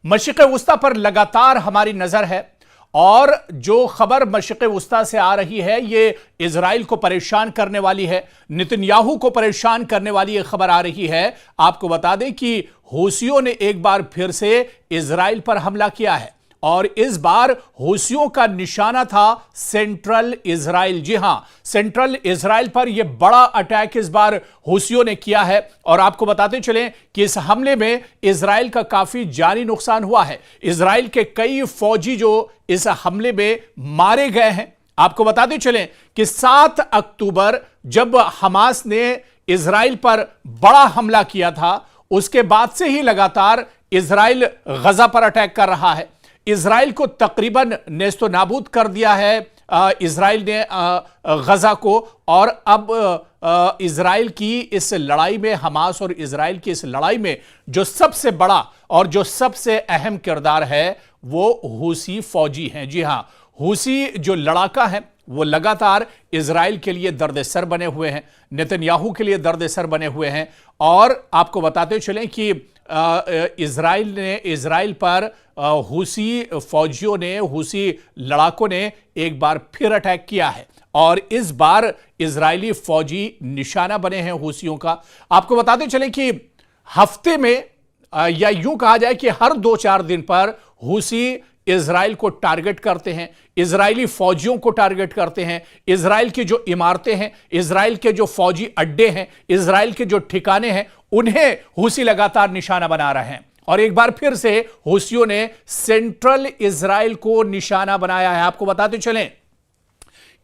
मशरिक़ वुस्ता पर लगातार हमारी नजर है और जो खबर मशरिक़ वुस्ता से आ रही है ये इजराइल को परेशान करने वाली है, नेतन्याहू को परेशान करने वाली ये खबर आ रही है। आपको बता दें कि हूसियों ने एक बार फिर से इजराइल पर हमला किया है और इस बार हूसियों का निशाना था सेंट्रल इजराइल। जी हां, सेंट्रल इजराइल पर यह बड़ा अटैक इस बार हूसियों ने किया है और आपको बताते चलें कि इस हमले में इजराइल का काफी जानी नुकसान हुआ है। इजराइल के कई फौजी जो इस हमले में मारे गए हैं। आपको बताते चलें कि 7 अक्टूबर जब हमास ने इजराइल पर बड़ा हमला किया था, उसके बाद से ही लगातार इजराइल गजा पर अटैक कर रहा है। इजराइल को तकरीबन नेस्तो नाबूद कर दिया है इजराइल ने गजा को। और अब इजराइल की इस लड़ाई में, हमास और इजराइल की इस लड़ाई में जो सबसे बड़ा और जो सबसे अहम किरदार है वो हूसी फौजी हैं। जी हां, हूसी जो लड़ाका है वो लगातार इजराइल के लिए दर्द-ए-सर बने हुए हैं, नेतन्याहू के लिए दर्द-ए-सर बने हुए हैं। और आपको बताते चलें कि इजराइल पर हूसी फौजियों ने, हूसी लड़ाकों ने एक बार फिर अटैक किया है और इस बार इजरायली फौजी निशाना बने हैं हूसियों का। आपको बताते चलें कि हफ्ते में या यूं कहा जाए कि हर 2-4 दिन पर हूसी इजराइल को टारगेट करते हैं, इजरायली फौजियों को टारगेट करते हैं। इजराइल की जो इमारतें हैं, इजराइल के जो फौजी अड्डे हैं, इजराइल के जो ठिकाने हैं, उन्हें हूसी लगातार निशाना बना रहे हैं। और एक बार फिर से हूसियों ने सेंट्रल इजराइल को निशाना बनाया है। आपको बताते चलें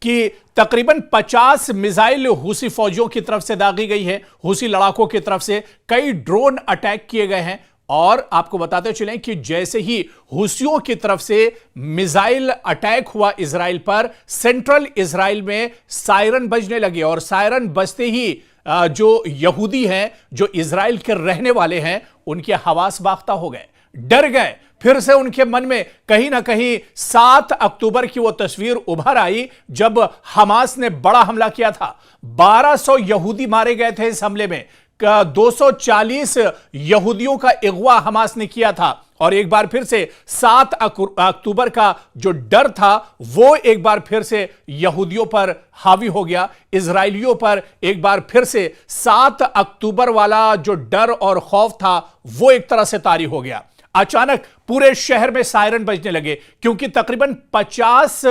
कि तकरीबन 50 मिसाइल हूसी फौजियों की तरफ से दागी गई है, हूसी लड़ाकों की तरफ से कई ड्रोन अटैक किए गए हैं। और आपको बताते चलें कि जैसे ही हूसियों की तरफ से मिसाइल अटैक हुआ इजराइल पर, सेंट्रल इजराइल में सायरन बजने लगे और सायरन बजते ही जो यहूदी हैं, जो इजराइल के रहने वाले हैं, उनके हवास बाख्ता हो गए, डर गए। फिर से उनके मन में कहीं ना कहीं 7 अक्टूबर की वो तस्वीर उभर आई जब हमास ने बड़ा हमला किया था। 1200 यहूदी मारे गए थे इस हमले में, 240 यहूदियों का अगवा हमास ने किया था। और एक बार फिर से 7 अक्टूबर का जो डर था वो एक बार फिर से यहूदियों पर हावी हो गया, इजरायलियों पर एक बार फिर से 7 अक्टूबर वाला जो डर और खौफ था वो एक तरह से तारी हो गया। अचानक पूरे शहर में सायरन बजने लगे क्योंकि तकरीबन 50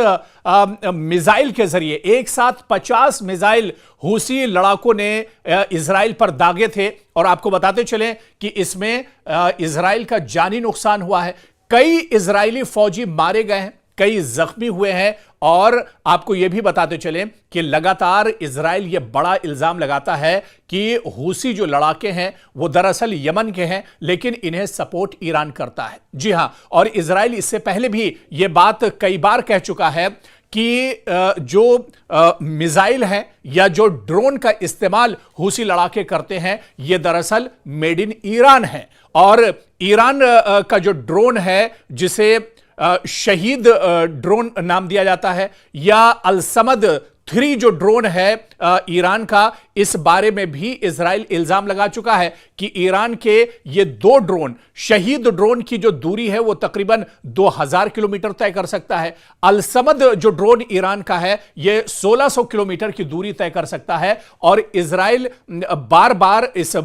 मिसाइल के जरिए, एक साथ 50 मिसाइल हूसी लड़ाकों ने इजराइल पर दागे थे। और आपको बताते चलें कि इसमें इजराइल का जानी नुकसान हुआ है, कई इजरायली फौजी मारे गए हैं, कई जख्मी हुए हैं। और आपको यह भी बताते चलें कि लगातार इजराइल यह बड़ा इल्जाम लगाता है कि हूसी जो लड़ाके हैं वो दरअसल यमन के हैं, लेकिन इन्हें सपोर्ट ईरान करता है। जी हां, और इजराइल इससे पहले भी यह बात कई बार कह चुका है कि जो मिसाइल हैं या जो ड्रोन का इस्तेमाल हूसी लड़ाके करते हैं ये दरअसल मेड इन ईरान है। और ईरान का जो ड्रोन है, जिसे शहीद ड्रोन नाम दिया जाता है, या अलसमद 3 जो ड्रोन है ईरान का, इस बारे में भी इजराइल इल्जाम लगा चुका है कि ईरान के ये 2 ड्रोन, शहीद ड्रोन की जो दूरी है वो तकरीबन 2000 किलोमीटर तय कर सकता है। अलसमद जो ड्रोन ईरान का है ये 1600 किलोमीटर की दूरी तय कर सकता है। और इजराइल बार बार इस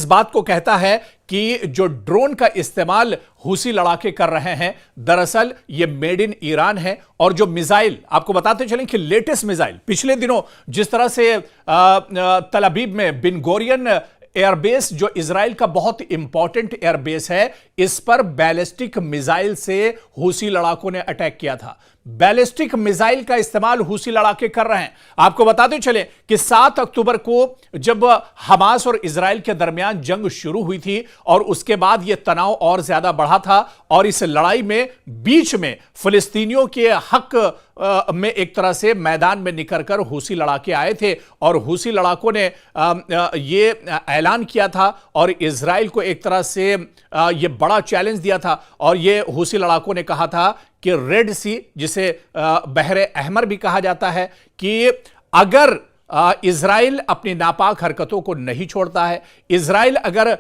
बात को कहता है कि जो ड्रोन का इस्तेमाल हूसी लड़ाके कर रहे हैं दरअसल ये मेड इन ईरान है। और जो मिसाइल, आपको बताते चलें कि लेटेस्ट मिसाइल पिछले दिनों जिस तरह से तल अबीब में बिन गोरियन एयरबेस, जो इजराइल का बहुत इंपॉर्टेंट एयरबेस है, इस पर बैलिस्टिक मिसाइल से हूसी लड़ाकों ने अटैक किया था। बैलिस्टिक मिसाइल का इस्तेमाल हूसी लड़ाके कर रहे हैं। आपको बताते चले कि 7 अक्टूबर को जब हमास और इजराइल के दरमियान जंग शुरू हुई थी और उसके बाद यह तनाव और ज्यादा बढ़ा था और इस लड़ाई में बीच में फिलिस्तीनियों के हक में एक तरह से मैदान में निकलकर हूसी लड़ाके आए थे और हूसी लड़ाकों ने यह ऐलान किया था और इजराइल को एक तरह से यह बड़ा चैलेंज दिया था। और यह हूसी लड़ाकों ने कहा था कि रेड सी, जिसे बहरे अहमर भी कहा जाता है, कि अगर इजराइल अपनी नापाक हरकतों को नहीं छोड़ता है, इजराइल अगर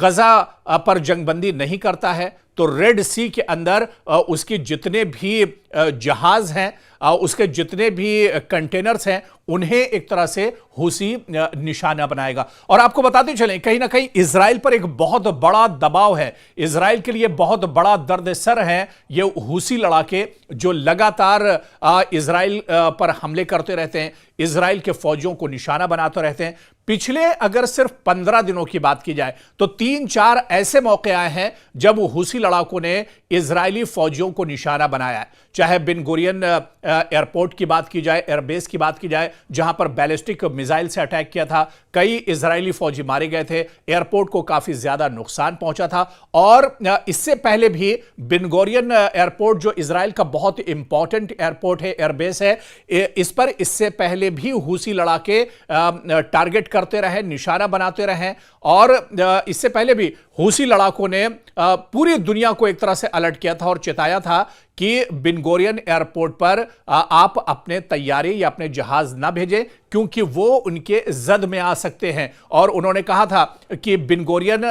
गजा पर जंगबंदी नहीं करता है तो रेड सी के अंदर उसके जितने भी जहाज हैं, उसके जितने भी कंटेनर्स हैं, उन्हें एक तरह से हूसी निशाना बनाएगा। और आपको बताते चलें, कहीं ना कहीं इजराइल पर एक बहुत बड़ा दबाव है, इजराइल के लिए बहुत बड़ा दर्द-ए-सर है ये हूसी लड़ाके जो लगातार इजराइल पर हमले करते रहते हैं, इजराइल के फौजियों को निशाना बनाते रहते हैं। पिछले अगर सिर्फ 15 दिनों की बात की जाए तो 3-4 ऐसे मौके आए हैं जब हूसी लड़ाकों ने इजरायली फौजियों को निशाना बनाया है। चाहे बिन गुरियन एयरपोर्ट की बात की जाए, एयरबेस की बात की जाए, जहां पर बैलिस्टिक मिसाइल से अटैक किया था, कई इजरायली फौजी मारे गए थे, एयरपोर्ट को काफी ज्यादा नुकसान पहुंचा था। और इससे पहले भी बिन गुरियन एयरपोर्ट जो इजराइल का बहुत इंपॉर्टेंट एयरपोर्ट है, एयरबेस है, इस पर इससे पहले भी हूसी लड़ाके टारगेट करते रहे, निशाना बनाते रहे। और इससे पहले भी हूसी लड़ाकों ने पूरी दुनिया को एक तरह से अलर्ट किया था और चेताया था कि बिन गुरियन एयरपोर्ट पर आप अपने तैयारी या अपने जहाज ना भेजें क्योंकि वो उनके जद में आ सकते हैं। और उन्होंने कहा था कि बिन गुरियन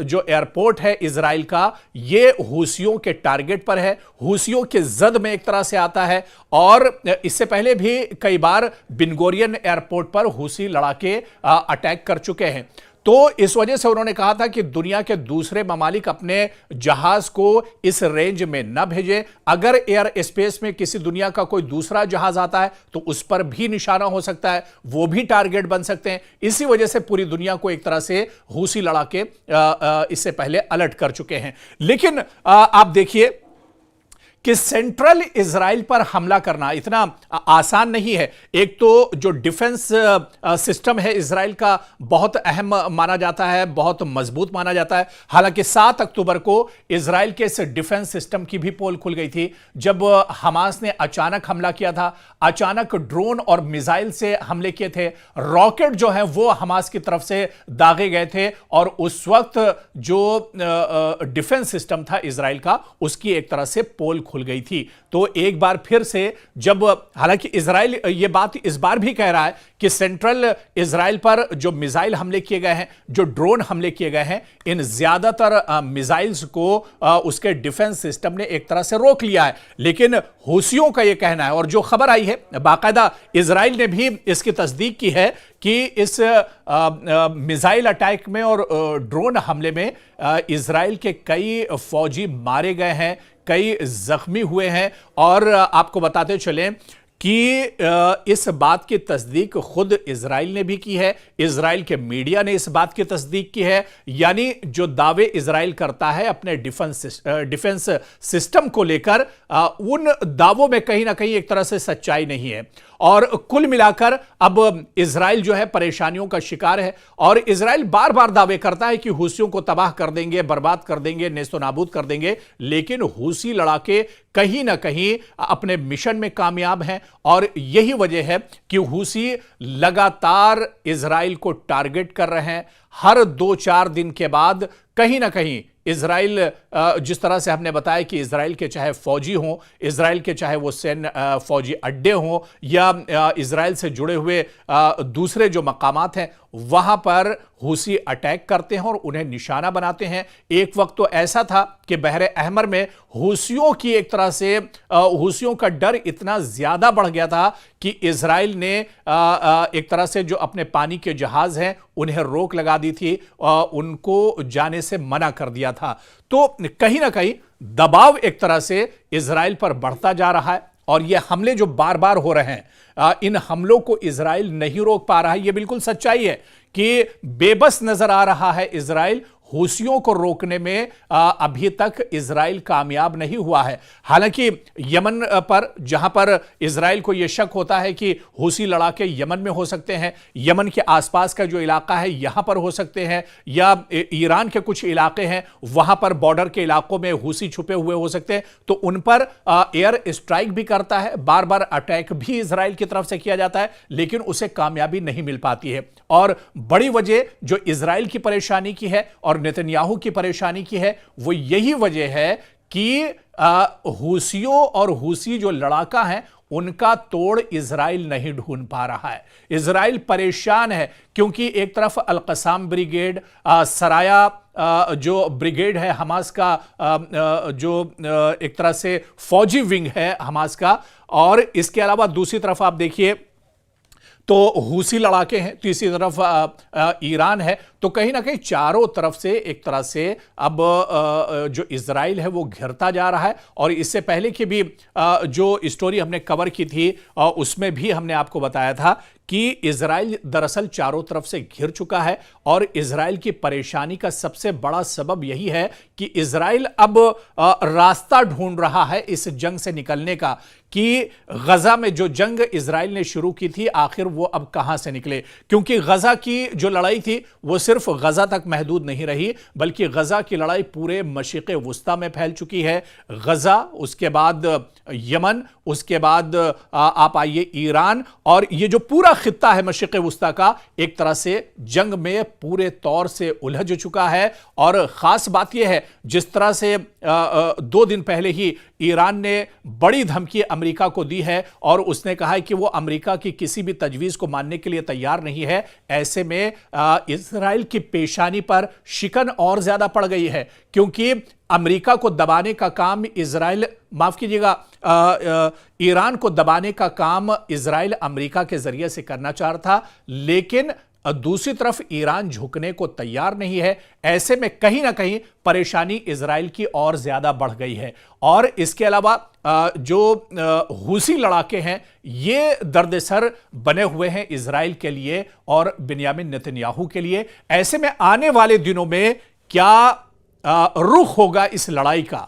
जो एयरपोर्ट है इजराइल का, ये हूसियों के टारगेट पर है, हूसियों के जद में एक तरह से आता है। और इससे पहले भी कई बार बिन गुरियन एयरपोर्ट पर हूसी लड़ाके अटैक कर चुके हैं। तो इस वजह से उन्होंने कहा था कि दुनिया के दूसरे ममालिक अपने जहाज को इस रेंज में न भेजें। अगर एयर स्पेस में किसी दुनिया का कोई दूसरा जहाज आता है तो उस पर भी निशाना हो सकता है, वो भी टारगेट बन सकते हैं। इसी वजह से पूरी दुनिया को एक तरह से हूसी लड़ाके इससे पहले अलर्ट कर चुके हैं। लेकिन आप देखिए कि सेंट्रल इजराइल पर हमला करना इतना आसान नहीं है। एक तो जो डिफेंस सिस्टम है इजराइल का बहुत अहम माना जाता है, बहुत मजबूत माना जाता है। हालांकि 7 अक्टूबर को इजराइल के इस डिफेंस सिस्टम की भी पोल खुल गई थी जब हमास ने अचानक हमला किया था, अचानक ड्रोन और मिसाइल से हमले किए थे, रॉकेट जो है वो हमास की तरफ से दागे गए थे। और उस वक्त जो डिफेंस सिस्टम था इजराइल का, उसकी एक तरह से पोल खुल गई थी। तो एक बार फिर से जब, हालांकि इजराइल ये बात इस बार भी कह रहा है कि सेंट्रल इजराइल पर जो मिसाइल हमले किए गए हैं, जो ड्रोन हमले किए गए हैं, इन ज्यादातर मिसाइल्स को उसके डिफेंस सिस्टम ने एक तरह से रोक लिया है। लेकिन हूसियों का यह कहना है, और जो खबर आई है बाकायदा इजराइल ने भी इसकी तस्दीक की है कि इस मिसाइल अटैक में और ड्रोन हमले में इजराइल के कई फौजी मारे गए हैं, कई जख्मी हुए हैं। और आपको बताते चलें कि इस बात की तस्दीक खुद इजराइल ने भी की है, इजराइल के मीडिया ने इस बात की तस्दीक की है। यानी जो दावे इजराइल करता है अपने डिफेंस सिस्टम को लेकर, उन दावों में कहीं ना कहीं एक तरह से सच्चाई नहीं है। और कुल मिलाकर अब इजराइल जो है परेशानियों का शिकार है। और इजराइल बार बार दावे करता है कि हूसियों को तबाह कर देंगे, बर्बाद कर देंगे, नेस्तो नाबूद कर देंगे। लेकिन हूसी लड़ाके कहीं ना कहीं अपने मिशन में कामयाब हैं। और यही वजह है कि हूसी लगातार इजराइल को टारगेट कर रहे हैं। हर 2-4 दिन के बाद कहीं ना कहीं इजराइल, जिस तरह से हमने बताया कि इजराइल के चाहे फौजी हों, इजराइल के चाहे वो सैन्य फौजी अड्डे हों या इजराइल से जुड़े हुए दूसरे जो मकामात हैं, वहां पर हूसी अटैक करते हैं और उन्हें निशाना बनाते हैं। एक वक्त तो ऐसा था कि बहरे अहमर में हूसियों की एक तरह से हूसियों का डर इतना ज्यादा बढ़ गया था कि इजराइल ने एक तरह से जो अपने पानी के जहाज हैं उन्हें रोक लगा दी थी, उनको जाने से मना कर दिया था। तो कहीं ना कहीं दबाव एक तरह से इजराइल पर बढ़ता जा रहा है। और ये हमले जो बार बार हो रहे हैं, इन हमलों को इजराइल नहीं रोक पा रहा है। ये बिल्कुल सच्चाई है कि बेबस नजर आ रहा है इजराइल। हूसियों को रोकने में अभी तक इजराइल कामयाब नहीं हुआ है। हालांकि यमन पर, जहां पर इजराइल को यह शक होता है कि हूसी लड़ाके यमन में हो सकते हैं, यमन के आसपास का जो इलाका है यहां पर हो सकते हैं, या ईरान के कुछ इलाके हैं वहां पर बॉर्डर के इलाकों में हूसी छुपे हुए हो सकते हैं, तो उन पर एयर स्ट्राइक भी करता है, बार बार अटैक भी इजराइल की तरफ से किया जाता है, लेकिन उसे कामयाबी नहीं मिल पाती है। और बड़ी वजह जो इजराइल की परेशानी की है और नेतन्याहू की परेशानी की है, वो यही वजह है कि हूसियों और हूसी जो लड़ाका हैं उनका तोड़ इजराइल नहीं ढूंढ पा रहा है। इजराइल परेशान है क्योंकि एक तरफ अल-कसाम ब्रिगेड, सराया जो ब्रिगेड है हमास का, जो एक तरह से फौजी विंग है हमास का, और इसके अलावा दूसरी तरफ आप देखिए तो हूसी लड़ाके हैं, तीसरी तरफ ईरान है। तो कहीं ना कहीं चारों तरफ से एक तरह से अब जो इजराइल है वो घिरता जा रहा है। और इससे पहले की भी जो स्टोरी हमने कवर की थी उसमें भी हमने आपको बताया था कि इजराइल दरअसल चारों तरफ से घिर चुका है। और इजराइल की परेशानी का सबसे बड़ा सबब यही है कि इजराइल अब रास्ता ढूंढ रहा है इस जंग से निकलने का, कि गजा में जो जंग इजराइल ने शुरू की थी आखिर वो अब कहां से निकले। क्योंकि गजा की जो लड़ाई थी वो सिर्फ गजा तक महदूद नहीं रही, बल्कि गजा की लड़ाई पूरे मशरिक़ वुस्ता में फैल चुकी है। गजा, उसके बाद यमन, उसके बाद आप आइए ईरान, और ये जो पूरा खित्ता है मशरिक़ वुस्ता का एक तरह से जंग में पूरे तौर से उलझ चुका है। और खास बात यह है, जिस तरह से 2 दिन पहले ही ईरान ने बड़ी धमकी अमेरिका को दी है और उसने कहा है कि वो अमेरिका की किसी भी तजवीज को मानने के लिए तैयार नहीं है। ऐसे में इजराइल की पेशानी पर शिकन और ज्यादा पड़ गई है, क्योंकि अमेरिका को दबाने का काम इजराइल, माफ कीजिएगा, ईरान को दबाने का काम इजराइल अमेरिका के जरिए से करना चाह रहा था, लेकिन दूसरी तरफ ईरान झुकने को तैयार नहीं है। ऐसे में कहीं ना कहीं परेशानी इजराइल की और ज्यादा बढ़ गई है। और इसके अलावा जो हूसी लड़ाके हैं ये दर्द-ए-सर बने हुए हैं इजराइल के लिए और बिन्यामिन नेतन्याहू के लिए। ऐसे में आने वाले दिनों में क्या रुख होगा इस लड़ाई का,